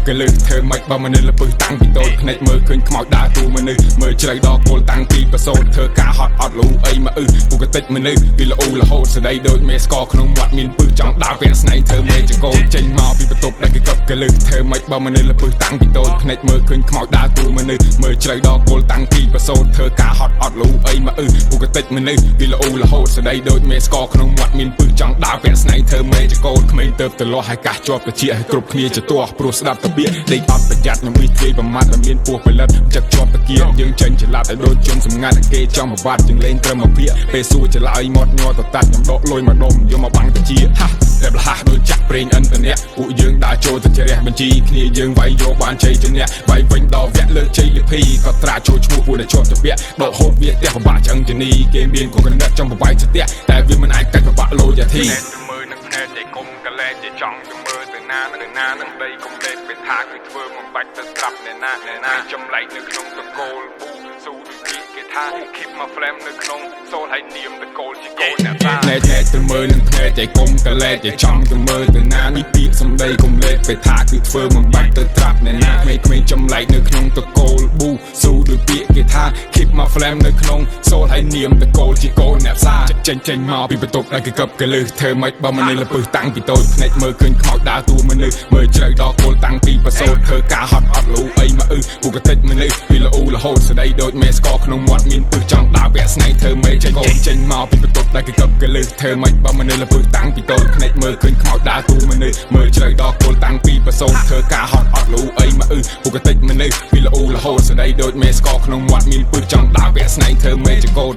កលឹះធ្វើមិនបើមនុស្សលពឹសតាំងពីតូចភ្នែកមើលឃើញខ្មោចដើរទូមនុស្សមើលជ្រៅដល់គល់តាំងពីប្រសូតធ្វើការហត់អត់លូអីមកពុកតិចមនុស្សពីល្អរហូតស្ដីដូចមេស្កក្នុងមាត់មានពឹសចង់ដើរពេលស្នែងធ្វើមេចកូនចេញមកពីបន្ទប់ដែលគេកប់កលឹះធ្វើមិនបើមនុស្សលពឹសតាំងពីតូចភ្នែកមើលឃើញខ្មោចដើរទូមនុស្សមើលជ្រៅដល់គល់តាំងពីប្រសូតធ្វើការហត់អត់លូអីមកពុកតិចមនុស្សពីល្អរហូតស្ដីដូចមេស្កក្នុងមាត់មានពឹសចង់ដើរពេលស្នែងធ្វើមេចកូនក្មេងទៅទៅលាស់ឲ្យកាសជាប់តិចឲ្យគ្រប់គ្នាជាទាស់ព្រោះស្ដាប់តាបៀដេកអត់ប្រយ័ត្ននឹងវិធីប្រមាថដែលមានពោះផលិតចឹកជាប់តាគៀយើងចេញច្រឡាត់ឲ្យដូចជុំសម្ងាត់គេចង់បបាត់ជាងលេងត្រឹមមកភាកពេលសួរច្រឡើយមាត់ញ័រទៅតាត់ខ្ញុំដកលុយមកដុំយកមកបាំងតាជាហាតែប្រហាស់ដូចចាក់ប្រេងអិនតអ្នកពួកយើងដើរចូលទៅជ្រះបញ្ជីគ្នាយើងវាយយកបានជ័យជំនះវាយវិញដល់វគ្គលើកជ័យលិភីក៏ត្រាចូលឈ្មោះពួកដែលជាប់ទៅពាក់ដកហូតវាផ្ទះពិបាកចឹងជនីគេមានគូកណ្ដិតចំបបាយស្ទះតែវាមិនអាចកាច់ពិបាកលោយាធីមើលនឹងភ្នែកចៃគុំកលែជាចង់ទៅមើលទៅណានឹងដីគុំលេខពេលថាគឺធ្វើមិនបាច់ទៅស្រាប់អ្នកណាចម្លែកនៅក្នុងតកូលប៊ូស៊ូទីគេថា keep my flame នៅក្នុងសូលហើយនាមតកូលជាកូនអ្នកតាភ្នែកទៅមើលនឹងភ្នែកចៃគុំកលែជាចង់ទៅមើលទៅណានេះពាក្យសំដីគុំលេខពេលថាគឺធ្វើមិនបាច់ទៅត្រាប់អ្នកណាក្មេងចម្លែកនៅក្នុងតកូលប៊ូស៊ូដូចពាក្យគេថា keep my flame នៅក្នុងសូលហើយនាមតកូលជាកូនអ្នកសាចេញមកពីបន្ទប់ដែលគេកឹបកលឹះធ្វើមិនបើមនុស្សលពឹសតាំងពីតូចភ្នែកមើលឃើញខ្មោចដើរតួមនុស្សមើលជ្រៅដល់គល់តាំងពីប្រសូតធ្វើការហត់អត់លូអីមកពុកតិចមនុស្សពីល្អរហូតស្ដីដូចមេស្កក្នុងមាត់មានពឹសចង់ដើរវគ្គស្នែងធ្វើមេចេញចេញមកពីបន្ទប់ដែលគេកឹបកលឹះធ្វើមិនបើមនុស្សលពឹសតាំងពីតូចភ្នែកមើលឃើញខ្មោចដើរតួមនុស្សមើលជ្រៅដល់គល់តាំងពីប្រសូតធ្វើការហត់អត់លូអីមកពុកតិចមនុស្សពីល្អរហូតស្ដីដូចមេស្កក្នុងមាត់មានពឹសចង់ដើរវគ្គស្នែងធ្វើមេចកូន